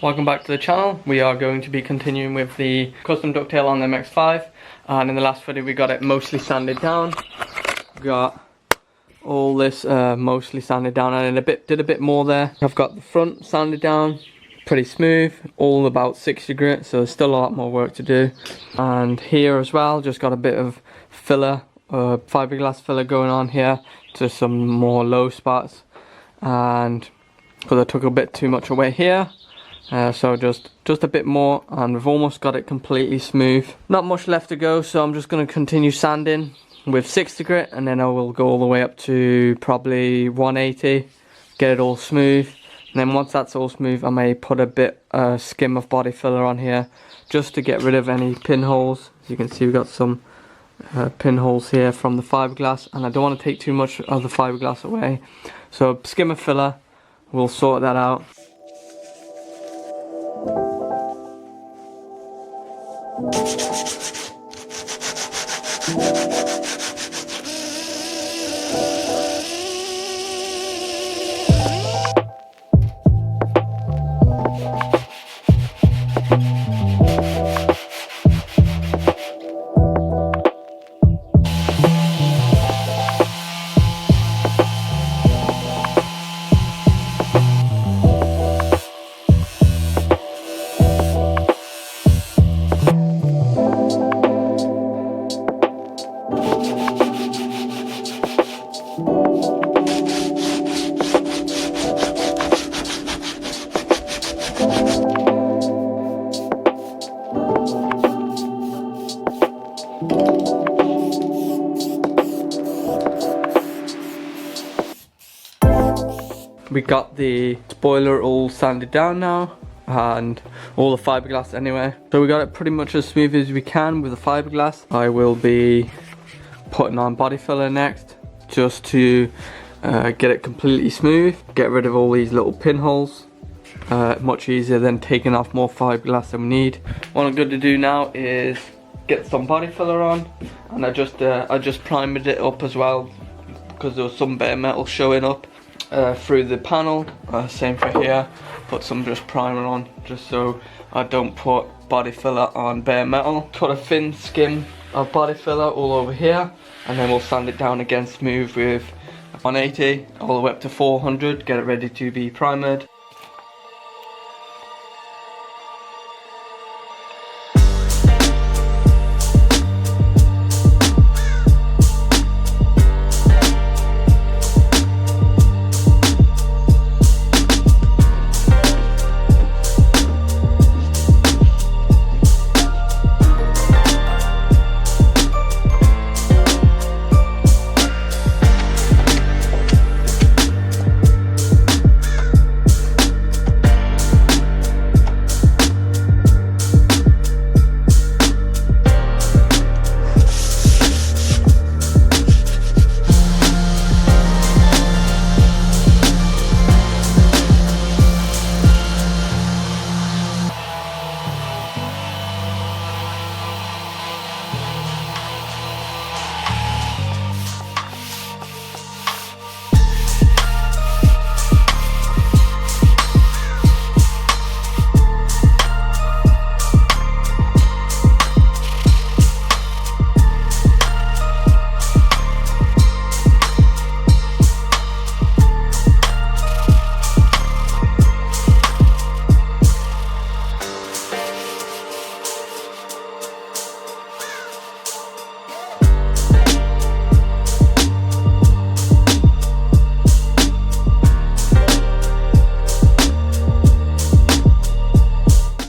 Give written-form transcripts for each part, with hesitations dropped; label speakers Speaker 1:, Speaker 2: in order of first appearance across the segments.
Speaker 1: Welcome back to the channel. We are going to be continuing with the custom ducktail on the MX-5, and in the last video we got it mostly sanded down. We got all this mostly sanded down, and did a bit more there. I've got the front sanded down pretty smooth, all about 60 grit, so there's still a lot more work to do. And here as well, just got a bit of filler, fiberglass filler going on here to some more low spots, and because I took a bit too much away here, so just a bit more, and we've almost got it completely smooth. Not much left to go, so I'm just going to continue sanding with 60 grit, and then I will go all the way up to probably 180, get it all smooth. And then once that's all smooth, I may put a bit skim of body filler on here just to get rid of any pinholes. As you can see, we've got some pinholes here from the fiberglass, and I don't want to take too much of the fiberglass away, so skim of filler will sort that out. We got the spoiler all sanded down now, and all the fiberglass anyway. So we got it pretty much as smooth as we can with the fiberglass. I will be putting on body filler next, just to get it completely smooth, get rid of all these little pinholes. Much easier than taking off more fiberglass than we need. What I'm going to do now is get some body filler on, and I just primed it up as well, because there was some bare metal showing up through the panel. Same for here, put some just primer on just so I don't put body filler on bare metal. Put a thin skim of body filler all over here, and then we'll sand it down again smooth with 180 all the way up to 400, get it ready to be primered.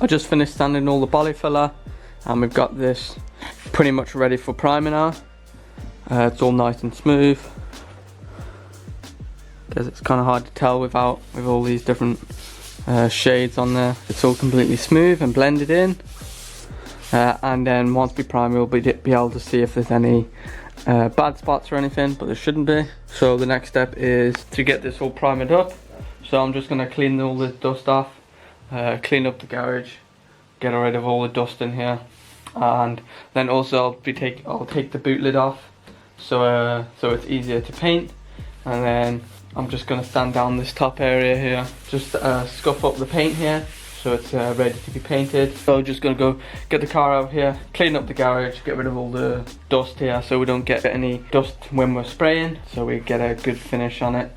Speaker 1: I just finished sanding all the body filler, and we've got this pretty much ready for primer now. It's all nice and smooth, because it's kind of hard to tell with all these different shades on there. It's all completely smooth and blended in, and then once we prime, we'll be able to see if there's any bad spots or anything, but there shouldn't be. So the next step is to get this all primed up. So I'm just going to clean all the dust off, clean up the garage, get rid of all the dust in here, and then also I'll take the boot lid off, so it's easier to paint. And then I'm just going to sand down this top area here, just scuff up the paint here so it's ready to be painted. So just gonna go get the car out here, clean up the garage, get rid of all the dust here so we don't get any dust when we're spraying, so we get a good finish on it.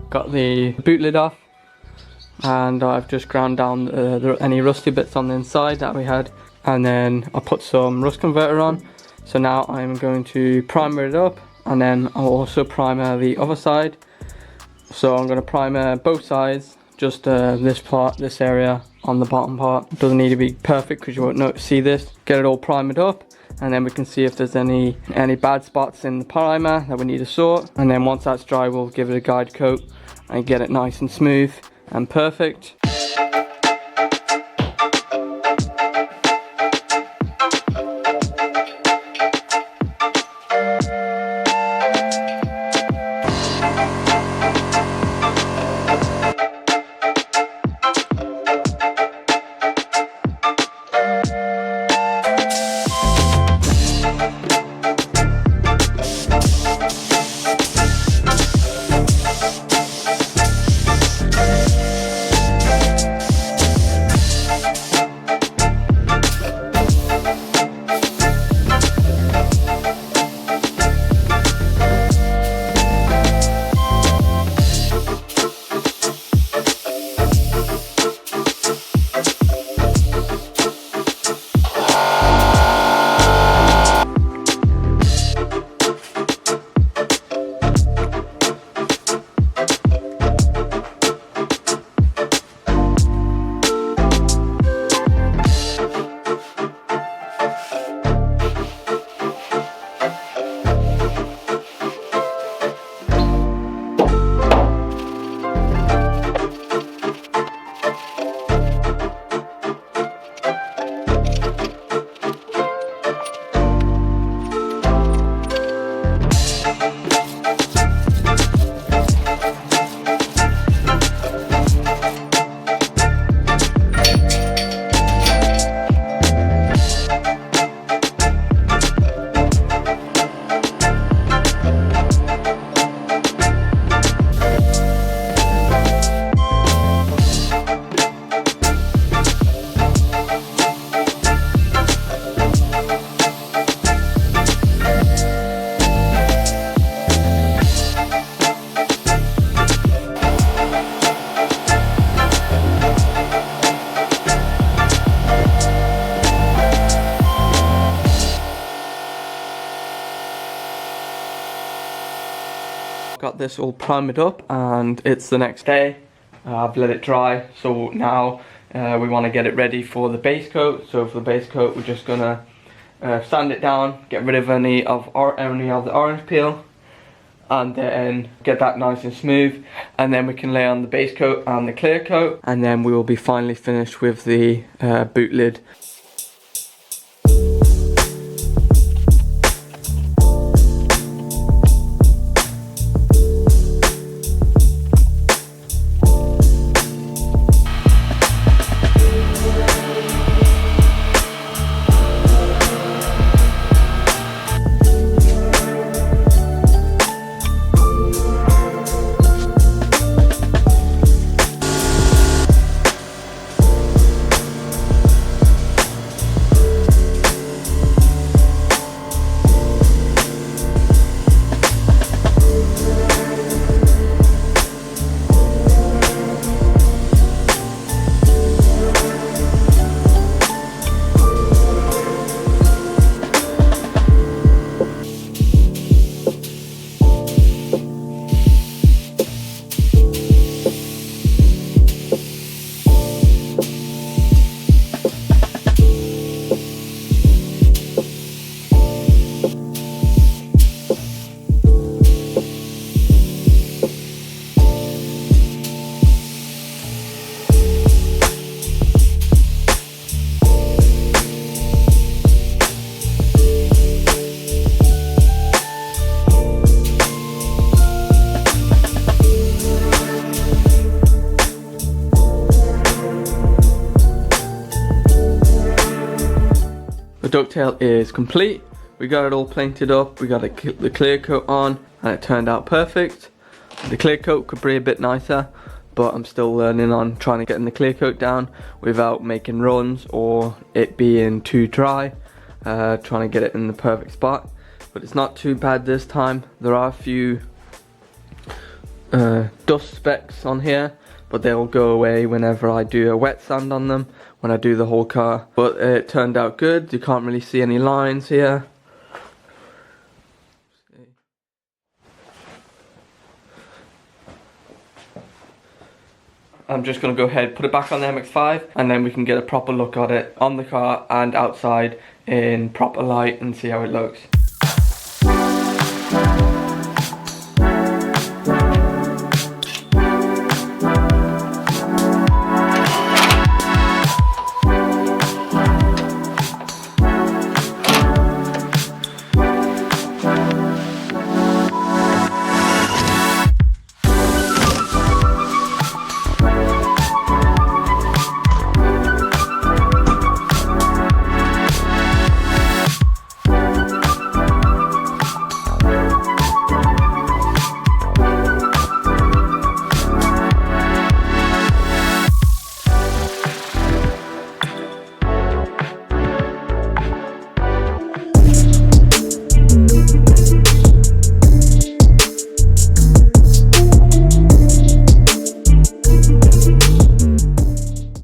Speaker 1: Got the boot lid off, and I've just ground down any rusty bits on the inside that we had, and then I put some rust converter on. So now I'm going to primer it up, and then I'll also primer the other side. So I'm going to primer both sides, just this part, this area on the bottom part. It doesn't need to be perfect because you won't see this. Get it all primed up, and then we can see if there's any bad spots in the primer that we need to sort. And then once that's dry, we'll give it a guide coat and get it nice and smooth and perfect. Got this all primed up, and it's the next day. I've let it dry, so now we want to get it ready for the base coat. So for the base coat, we're just gonna sand it down, get rid of any of the orange peel, and then get that nice and smooth, and then we can lay on the base coat and the clear coat, and then we will be finally finished with the boot lid. Ducktail is complete. We got it all painted up, we got the clear coat on, and it turned out perfect. The clear coat could be a bit nicer, but I'm still learning on trying to get the clear coat down without making runs or it being too dry. Trying to get it in the perfect spot, but it's not too bad this time. There are a few dust specks on here, but they'll go away whenever I do a wet sand on them, when I do the whole car. But it turned out good. You can't really see any lines here. I'm just going to go ahead, put it back on the MX-5, and then we can get a proper look at it on the car and outside in proper light and see how it looks.